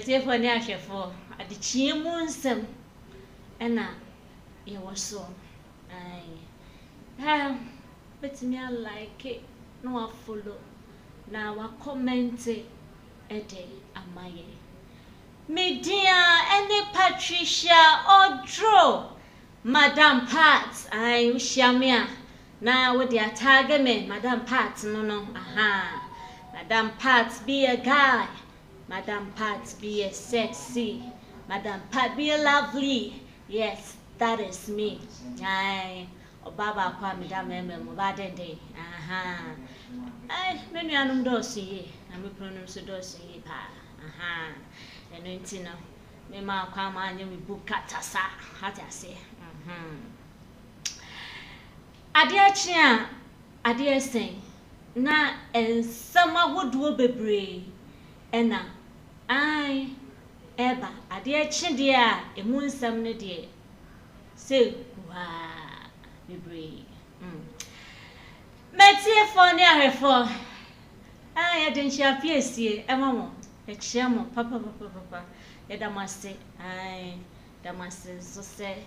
for near for at the chimunsem, and now you was so. But me I like it, no follow. Now I comment a day am I. Me dear, any Patricia or Draw, Madame Pat, I shamia. Now with the tag me, Madame Pat, no, aha. Madame Pat be a guy, Madame Pat be a sexy, Madame Pat be a lovely. Yes, that is me. Aye. Baba kwa Madame Mubadende. Aha. Aye, many anum dossier, and we pronounce a dossier pa. Aha. And no, me ma kwa man you book katasa. How to say? Adekyea, ade sen na ensama hodo bebre ena ai eba adekye de a emu nsam ne de se wa bebre metie fo ne ahefo ai adenhia piesie emamo ekyia mo papa edamase ai damase so se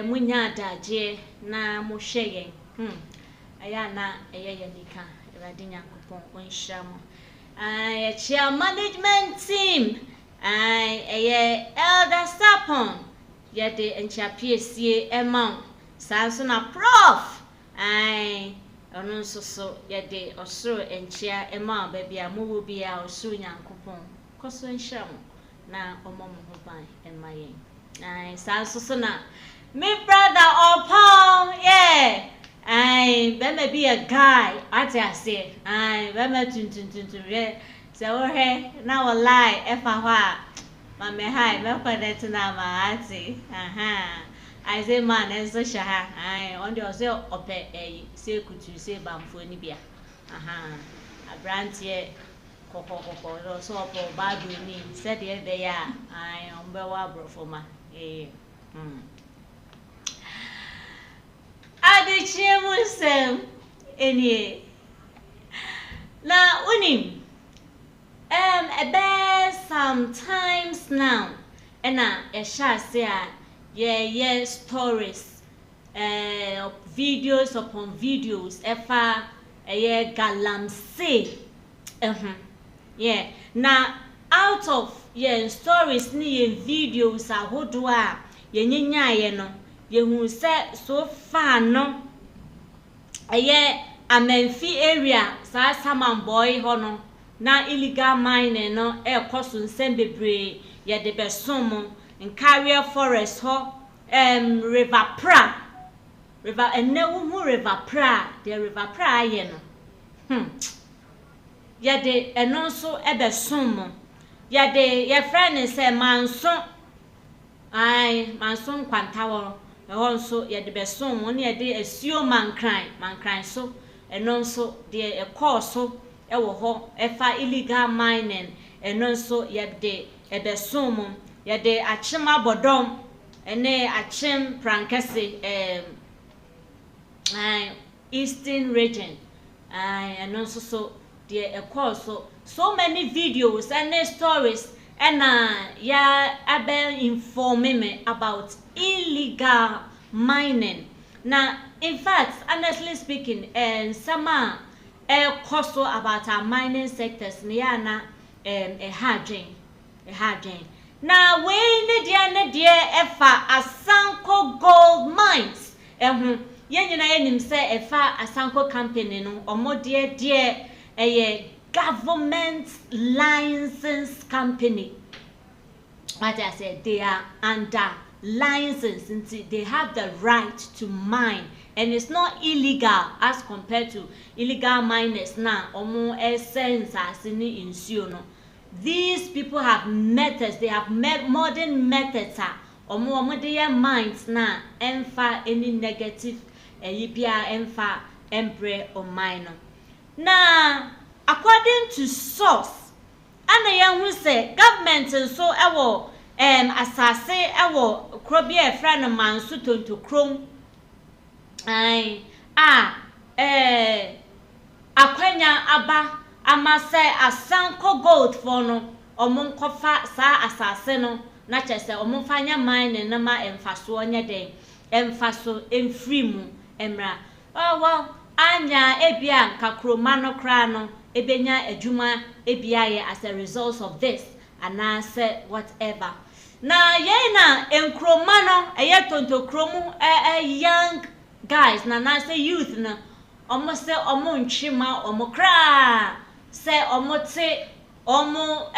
munya adaje na mo hweye aya na eyenika Erade Nyankopon onhia mo chia management team elder sapon yede enchapiesie emam sanso na prof ono so yede osoro enchia emam ba bia mo wo bia osoro Nyankopon koso nhia mo na omom ho ban emayen sanso na me brother Opon, yeah. Let me be a guy. I say, let me tun. So hey, now a lie. If I my hi, me connect na my auntie. I say man, and so sha. On the also ope say kutu say bamfo ni bia. A brand here. Koko so opo bad ni. Said the ya. On be wa bro for ma. Adekyea munsem enie na unim sometimes now ena sha say a stories videos upon videos efa Galamsay yeah na out of stories ni videos ahodo a yenyenyaye no yehu se so far no amenfi area sa saman boy ho no na illegal mining no koso nsem bebre ye de besom in carrier forest ho river enewu river pra the river pra ye no ye de eno so ebesom ye de ye friend say manso manso kwantawo also ye de besom won ye de asio mankran so eno so de course so wo ho efa illegal mining eno so ye de ebesom ye de achima bodom ene achim prankese eastern region eno so de course so many videos and stories and ya abe inform me about illegal mining. Now, in fact, honestly speaking, some cost about our mining sectors niana a harding. Now, when the dear efa Asanko gold mines, yen say efa Asanko company no or more dear a government license company. What I said, they are under license, and they have the right to mine, and it's not illegal as compared to illegal miners now. Omo essence as in no. These people have methods, they have modern methods. Omo their minds now, enfa any negative yipia enfa empre or minor. Now, according to source, and who say government so ewo asase ewo krobia friend man so Tontokrom akwanya aba ama say Asanko gold for no omon kofa sa asase no na chese omon fanya mine na ma emfaso onye den emfaso emfiri mu emra oh well anya ebia kakroma no kra no ebenya adwuma ebia ye as a result of this and I say whatever na ye na enkroma no eye Tontokrom young guys na say youth na omo se omo ntwima omo kra se omo te omo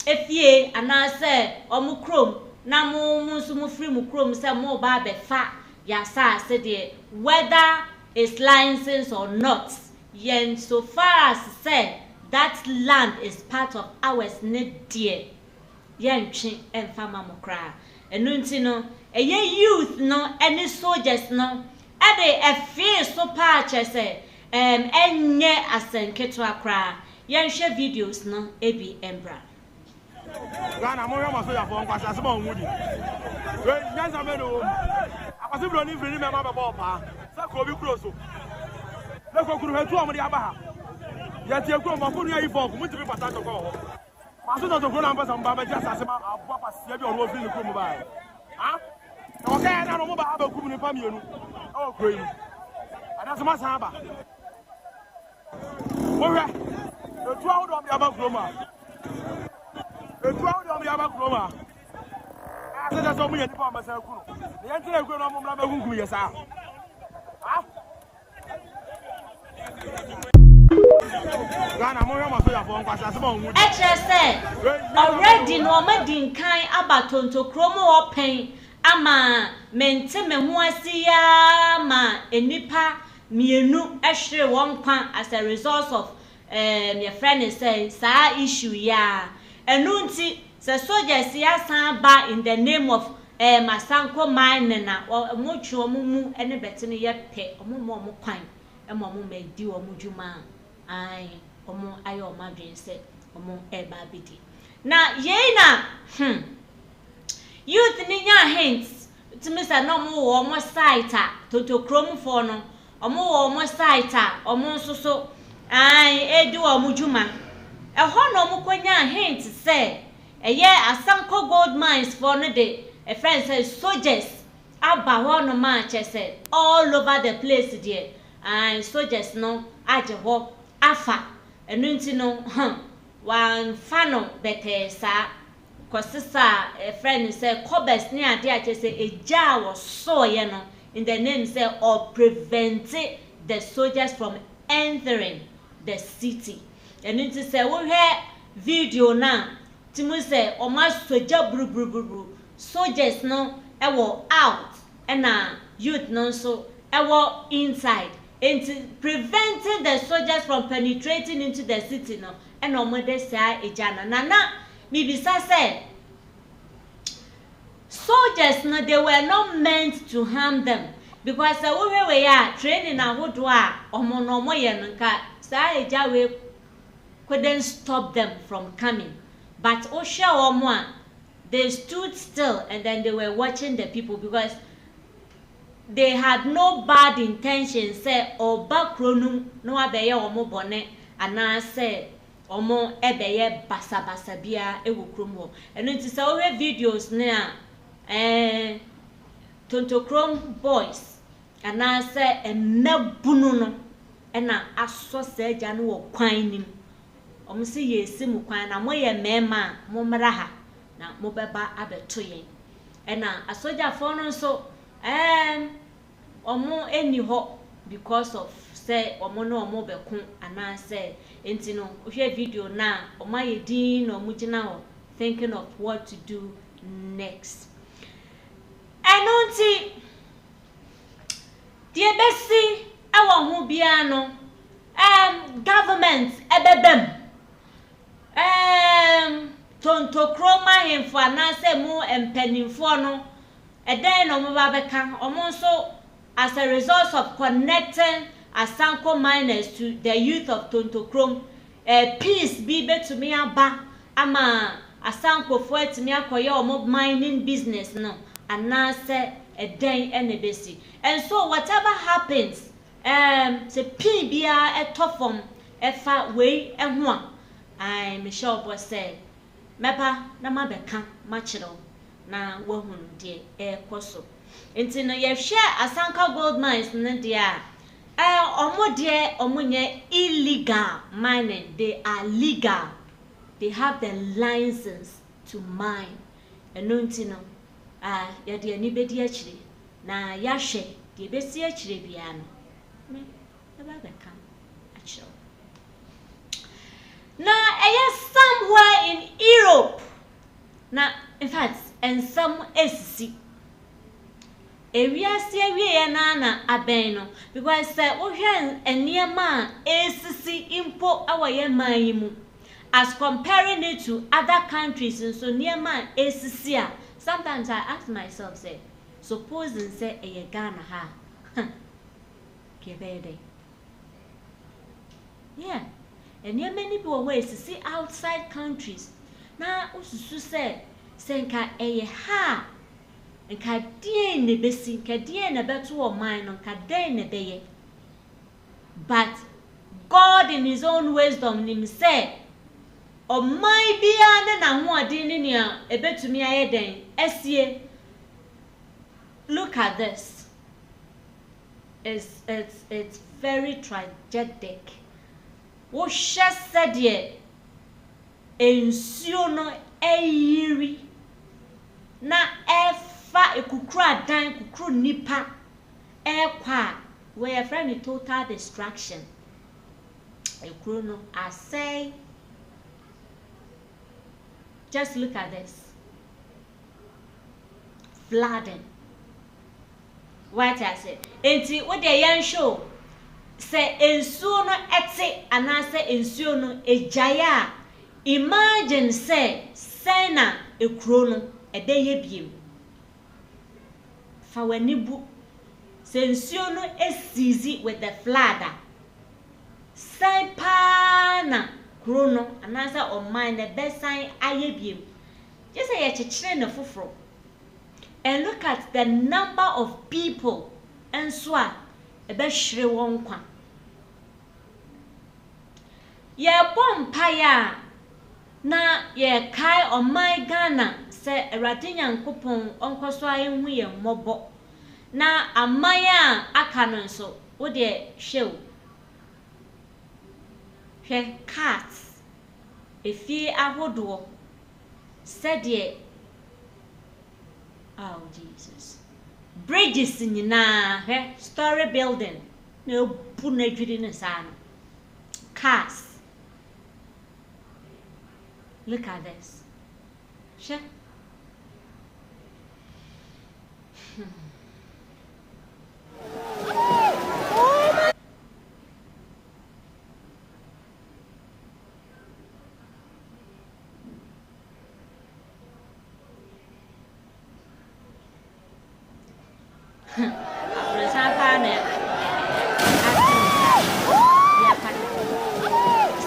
efie and I say omo krom na mo so mo free mo krom se mo ba be fa ya sa se de whether it's licensed or not yen so far as say that land is part of ours ne dear yen twi emfama mo kra enu nti no eye youth no any soldiers no ade efie so pa chese enye asenketo akra yen hwe videos no ebi embra Ghana mo yoma so ya fo nkwasa se mo nwudi we nyanza me no akwase bro ni free me ma be ball pa sa ko bi kuro so le ko kuro hetu amudi aba ha ya tie ko mo ko nu ayi fo ko mutibi pata to ko ho ma so to ko na mbasa mba ba ja sase ma abo pa sia bi o fi ni ko mo ba ha o ka na no mo ba aba ku ni pa mienu o kuro yi ada so ma sa aba wo hwe etu awo do mi aba kuro ma etu awo do mi aba kuro ma ase da so mu ye ni pa ma sa ku no ye ntire ku no mo mra ba gungu ye sa ha Ghana mo yoma so ya fo nkwasa se mo nwudi already no ma din kan aba Tontokrom open ama mente me ho asia ma enipa mienu ehwere won kwan as a result of your friend is saying sa issue ya enu nti se soldiers ya san ba in the name of Asanko mine na mo twa mu ene bete ne ye pe mo kwan mo medi wo dwuma ai omo ayo madwen se omo eba bidi na ye na youth ni nya hints timi say no mo wo mo site a Tontokrom for no omo wo mo site a omo nsoso ai edi wo dwuma ho no mo konya hints say eye Asanko gold mines for no de a friend says soldiers aba ho no ma chese all over the place there and soldiers no aje ho afa enu nti no wan fano betesa kosisa a friend say cobes ni ade ache say eja wo so ye no in the name say or prevent the soldiers from entering the city enu nti say wo hwe video na timu say o ma soja bru soldiers no e wo out na youth no so e wo inside into preventing the soldiers from penetrating into the city no and omode say ejana nana mibisa say soldiers no they were not meant to harm them because we are training ahodo a omo no omo ye nka say eja we couldn't stop them from coming but ohwe omo a they stood still and then they were watching the people because they had no bad intention say oba kronum no abeye omo bone ana say omo ebeye basabasa bia ewo krom ho eno nti say we videos na Tontokrom boys ana say emabunu no ena aso say agya no wo kwan nim omo say yesi mu kwan na mo ye mema mo mra ha na mo beba abeto yen ena asoja fo no so omo eni ho because of say omo no omo beku ana say enti no hwe video na omo ayedin no omo gina ho thinking of what to do next enunti die besi awo ho bia no government ebebem Tontokrom ahemfo ana say mu empanimfo no eden no mo ba beka omo so as a result of connecting Asanko miners to the youth of Tontokrom peace be betumi aba ama Asanko fo etumi akoye omo mining business no ana say eden enebesi and so whatever happens se pin bia etofom efa we eho a I Michelle boss say mepa na mabeka machiro na wahunu de ekoso enti no ye hwe Asanko gold mines ne de a omo de omunye illegal mining. They are legal. They have the license to mine. Enti no ya de ani bedi akire na ya hwe de besi akire bia no me beka achiro na somewhere in Europe. Na in fact, and some SC. Ewie na aben no because wo hwe enema SC impo awaye man mu as comparing it to other countries. And so near man SC a sometimes I ask myself say supposing say e Ghana ha kebede yeah. And there many people who see outside countries. Na ususu say senka eye ha. Nka die ne besi, nka die ne beto o man no, nka den ne beye. But God in his own wisdom nim say o man bia ne na ho ade ne nia ebetumi aye den. Esie. Look at this. It's very tragic. Wo hye sede ensuo no eyiri na efa ekukura dan kukuru nipa ekwa we are friend total destruction. Ekuru no I say just look at this. Flooding. What I said. Enti what the yan show say ensuo no ete anase ensuo no ejaya. Imagine say sena ekuro no ebeye biem. Fa wani bu say ensuo no esizi with the flood. Sai pa na kuro no anase o man the best sign aye biem. Just say ye chechire na foforo. And look at the number of people and so ebe hire won kwa. Ye bompaya na ye kai o my Ghana se Awurade Nyankopon onkoso ayehu ye mmobo na amaya aka no so wo de hwew hwe cats efie ahodo said ye. Oh Jesus. Bridges nyina story building na bu na dwiri ne sa no. Cars. Look at this. Sure.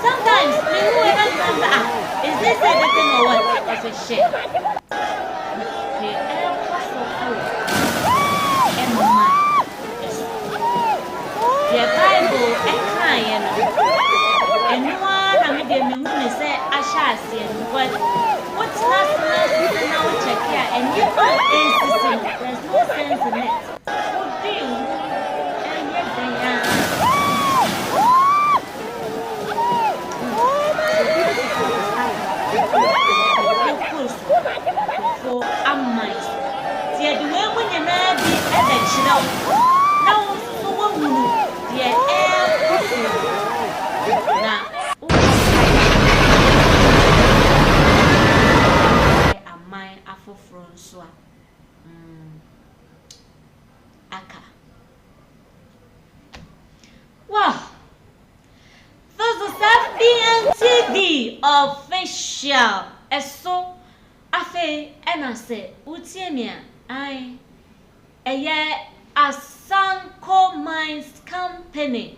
Sometimes is this everything or what? It's a shit. The Bible and no one I mean say Ashasi and what's last now check here and you are there's no sense in it. What do you? And yet they are. For amais. The way when you know the electrical. Now, so what we do, the air. Now, am I after Francois? Aka. Wow. This is FPNTV official. So afe ena se utiemia ai eye Asanko Mines Company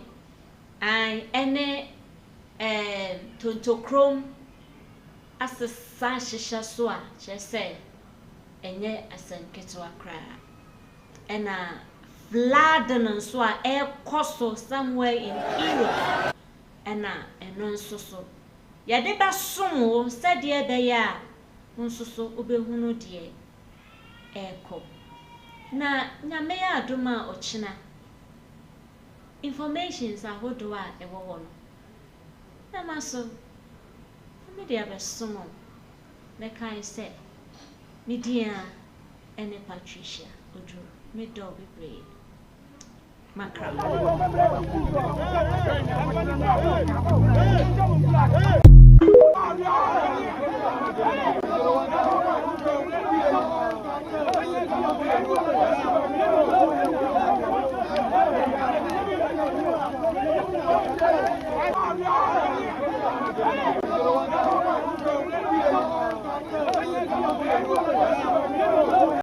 ai ene Tontokrom asesa shisha so a chese enye asanketo akra ena flood nso a e koso somewhere in Europe ena eno nso so ya de ba som said ye be ya nso so obehunu de eko na nyame ya adoma ochina informations ahodo a ewo wo no na maso me de abesom me kai say media ene Patricia odu me do be pray makra